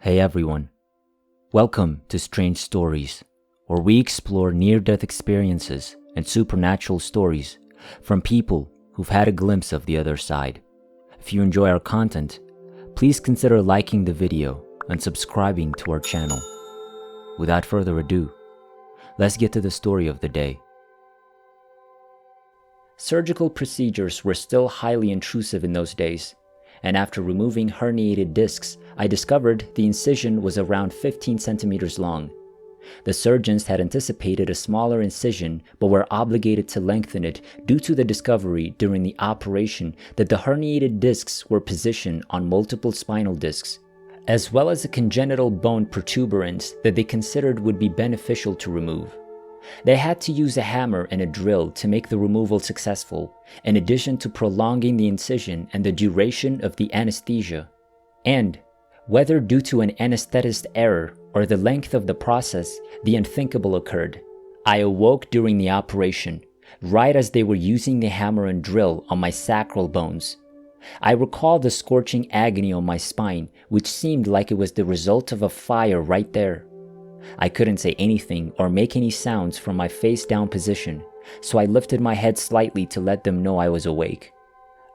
Hey everyone, welcome to Strange Stories, where we explore near-death experiences and supernatural stories from people who've had a glimpse of the other side. If you enjoy our content, please consider liking the video and subscribing to our channel. Without further ado, let's get to the story of the day. Surgical procedures were still highly intrusive in those days, and after removing herniated discs, I discovered the incision was around 15 centimeters long. The surgeons had anticipated a smaller incision but were obligated to lengthen it due to the discovery during the operation that the herniated discs were positioned on multiple spinal discs, as well as a congenital bone protuberance that they considered would be beneficial to remove. They had to use a hammer and a drill to make the removal successful, in addition to prolonging the incision and the duration of the anesthesia. And, whether due to an anesthetist error or the length of the process, the unthinkable occurred. I awoke during the operation, right as they were using the hammer and drill on my sacral bones. I recall the scorching agony on my spine, which seemed like it was the result of a fire right there. I couldn't say anything or make any sounds from my face-down position, so I lifted my head slightly to let them know I was awake.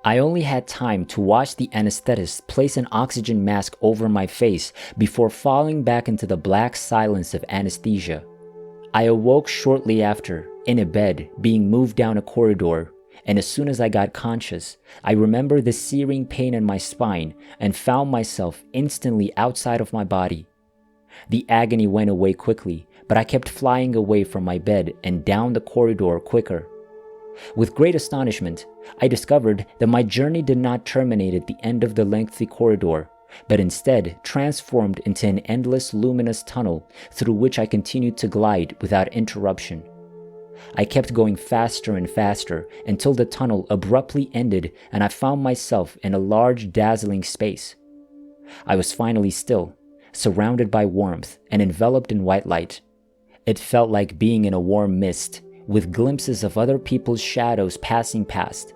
I only had time to watch the anesthetist place an oxygen mask over my face before falling back into the black silence of anesthesia. I awoke shortly after, in a bed, being moved down a corridor, and as soon as I got conscious, I remember the searing pain in my spine and found myself instantly outside of my body. The agony went away quickly, but I kept flying away from my bed and down the corridor quicker. With great astonishment, I discovered that my journey did not terminate at the end of the lengthy corridor, but instead transformed into an endless luminous tunnel through which I continued to glide without interruption. I kept going faster and faster until the tunnel abruptly ended and I found myself in a large, dazzling space. I was finally still, surrounded by warmth and enveloped in white light. It felt like being in a warm mist, with glimpses of other people's shadows passing past.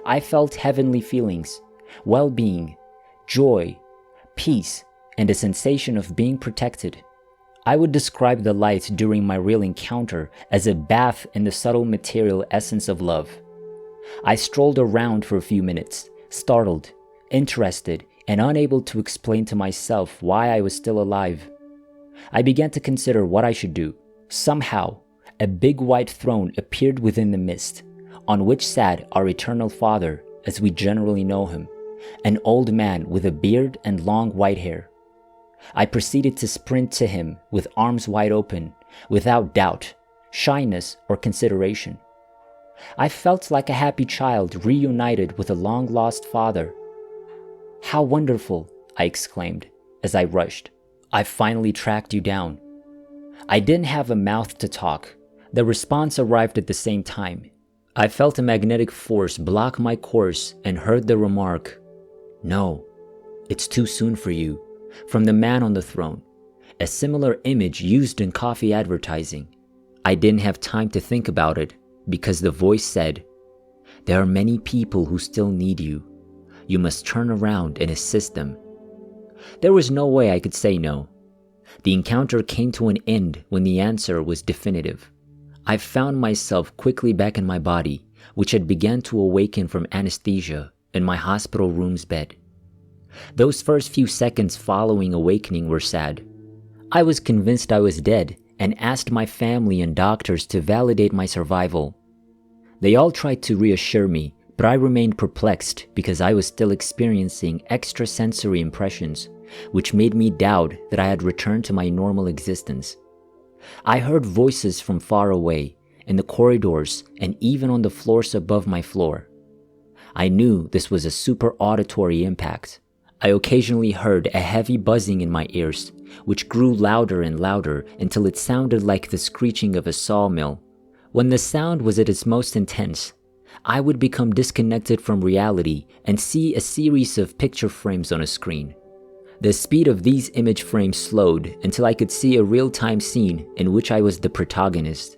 I felt heavenly feelings, well-being, joy, peace, and a sensation of being protected. I would describe the light during my real encounter as a bath in the subtle material essence of love. I strolled around for a few minutes, startled, interested, and unable to explain to myself why I was still alive. I began to consider what I should do. Somehow, a big white throne appeared within the mist, on which sat our eternal Father, as we generally know him, an old man with a beard and long white hair. I proceeded to sprint to him with arms wide open, without doubt, shyness, or consideration. I felt like a happy child reunited with a long-lost father. "How wonderful," I exclaimed as I rushed. "I finally tracked you down." I didn't have a mouth to talk. The response arrived at the same time. I felt a magnetic force block my course and heard the remark, "No, it's too soon for you," from the man on the throne, a similar image used in coffee advertising. I didn't have time to think about it because the voice said, "There are many people who still need you. You must turn around and assist them." There was no way I could say no. The encounter came to an end when the answer was definitive. I found myself quickly back in my body, which had begun to awaken from anesthesia in my hospital room's bed. Those first few seconds following awakening were sad. I was convinced I was dead and asked my family and doctors to validate my survival. They all tried to reassure me, but I remained perplexed because I was still experiencing extrasensory impressions, which made me doubt that I had returned to my normal existence. I heard voices from far away, in the corridors, and even on the floors above my floor. I knew this was a super auditory impact. I occasionally heard a heavy buzzing in my ears, which grew louder and louder until it sounded like the screeching of a sawmill. When the sound was at its most intense, I would become disconnected from reality and see a series of picture frames on a screen. The speed of these image frames slowed until I could see a real-time scene in which I was the protagonist.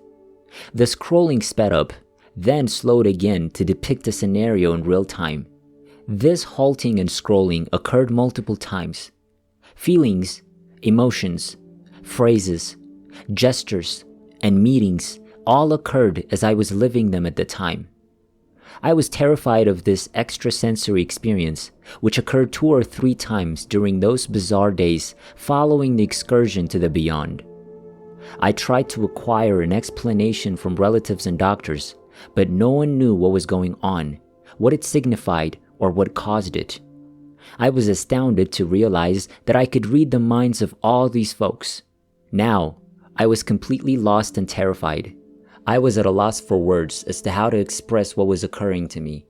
The scrolling sped up, then slowed again to depict a scenario in real time. This halting and scrolling occurred multiple times. Feelings, emotions, phrases, gestures, and meetings all occurred as I was living them at the time. I was terrified of this extrasensory experience, which occurred 2 or 3 times during those bizarre days following the excursion to the beyond. I tried to acquire an explanation from relatives and doctors, but no one knew what was going on, what it signified, or what caused it. I was astounded to realize that I could read the minds of all these folks. Now, I was completely lost and terrified. I was at a loss for words as to how to express what was occurring to me.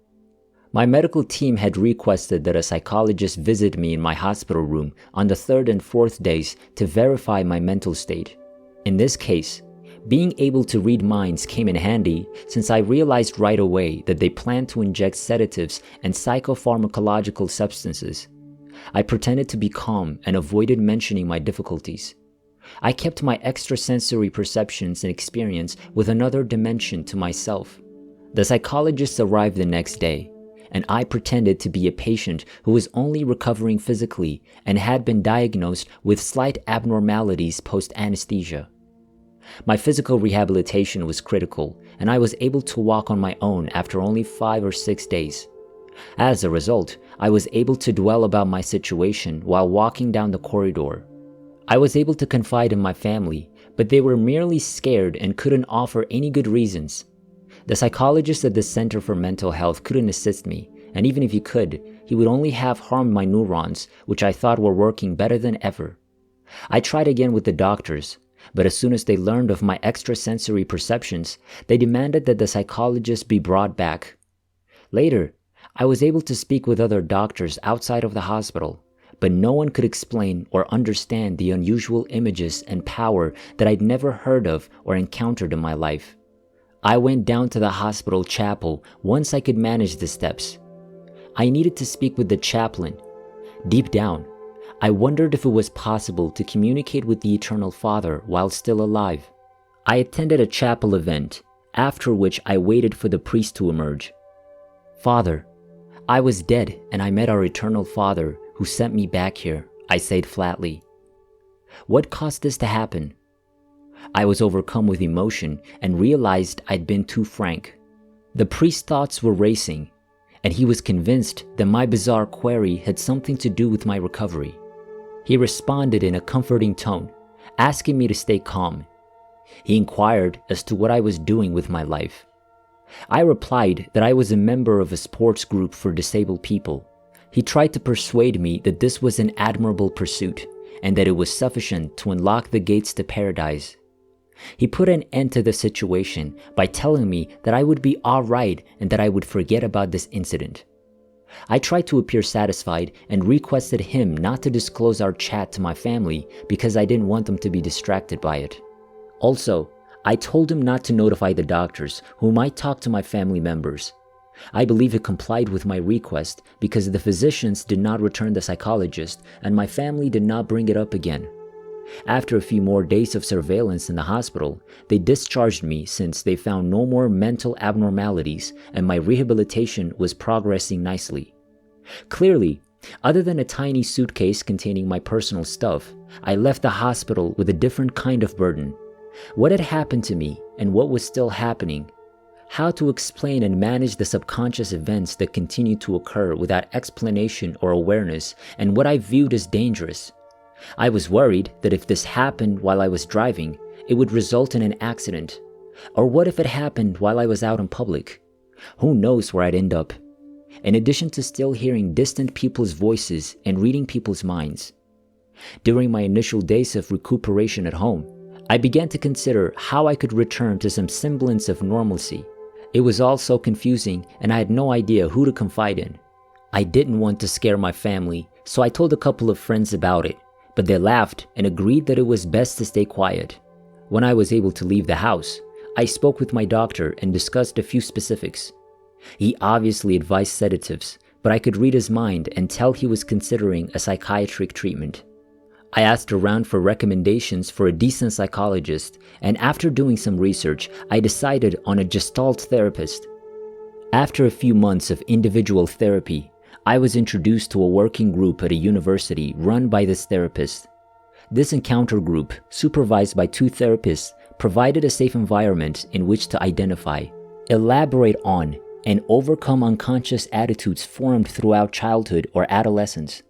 My medical team had requested that a psychologist visit me in my hospital room on the 3rd and 4th days to verify my mental state. In this case, being able to read minds came in handy since I realized right away that they planned to inject sedatives and psychopharmacological substances. I pretended to be calm and avoided mentioning my difficulties. I kept my extrasensory perceptions and experience with another dimension to myself. The psychologists arrived the next day, and I pretended to be a patient who was only recovering physically and had been diagnosed with slight abnormalities post-anesthesia. My physical rehabilitation was critical, and I was able to walk on my own after only 5 or 6 days. As a result, I was able to dwell about my situation while walking down the corridor. I was able to confide in my family, but they were merely scared and couldn't offer any good reasons. The psychologist at the Center for Mental Health couldn't assist me, and even if he could, he would only have harmed my neurons, which I thought were working better than ever. I tried again with the doctors, but as soon as they learned of my extrasensory perceptions, they demanded that the psychologist be brought back. Later, I was able to speak with other doctors outside of the hospital, but no one could explain or understand the unusual images and power that I'd never heard of or encountered in my life. I went down to the hospital chapel once I could manage the steps. I needed to speak with the chaplain. Deep down, I wondered if it was possible to communicate with the Eternal Father while still alive. I attended a chapel event, after which I waited for the priest to emerge. "Father, I was dead and I met our Eternal Father who sent me back here," I said flatly. "What caused this to happen?" I was overcome with emotion and realized I'd been too frank. The priest's thoughts were racing, and he was convinced that my bizarre query had something to do with my recovery. He responded in a comforting tone, asking me to stay calm. He inquired as to what I was doing with my life. I replied that I was a member of a sports group for disabled people. He tried to persuade me that this was an admirable pursuit and that it was sufficient to unlock the gates to paradise. He put an end to the situation by telling me that I would be all right and that I would forget about this incident. I tried to appear satisfied and requested him not to disclose our chat to my family because I didn't want them to be distracted by it. Also, I told him not to notify the doctors who might talk to my family members. I believe he complied with my request because the physicians did not return the psychologist and my family did not bring it up again. After a few more days of surveillance in the hospital, they discharged me since they found no more mental abnormalities and my rehabilitation was progressing nicely. Clearly, other than a tiny suitcase containing my personal stuff, I left the hospital with a different kind of burden. What had happened to me and what was still happening? How to explain and manage the subconscious events that continued to occur without explanation or awareness, and what I viewed as dangerous. I was worried that if this happened while I was driving, it would result in an accident. Or what if it happened while I was out in public? Who knows where I'd end up? In addition to still hearing distant people's voices and reading people's minds. During my initial days of recuperation at home, I began to consider how I could return to some semblance of normalcy. It was all so confusing and I had no idea who to confide in. I didn't want to scare my family, so I told a couple of friends about it, but they laughed and agreed that it was best to stay quiet. When I was able to leave the house, I spoke with my doctor and discussed a few specifics. He obviously advised sedatives, but I could read his mind and tell he was considering a psychiatric treatment. I asked around for recommendations for a decent psychologist, and after doing some research, I decided on a Gestalt therapist. After a few months of individual therapy, I was introduced to a working group at a university run by this therapist. This encounter group, supervised by 2 therapists, provided a safe environment in which to identify, elaborate on, and overcome unconscious attitudes formed throughout childhood or adolescence.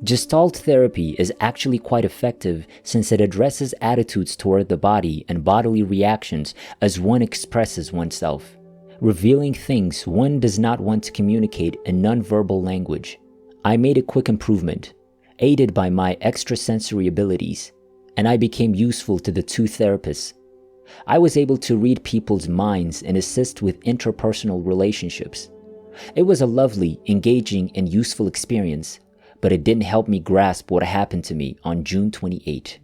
Gestalt therapy is actually quite effective since it addresses attitudes toward the body and bodily reactions as one expresses oneself, revealing things one does not want to communicate in nonverbal language. I made a quick improvement, aided by my extrasensory abilities, and I became useful to the 2 therapists. I was able to read people's minds and assist with interpersonal relationships. It was a lovely, engaging, and useful experience, but it didn't help me grasp what happened to me on June 28.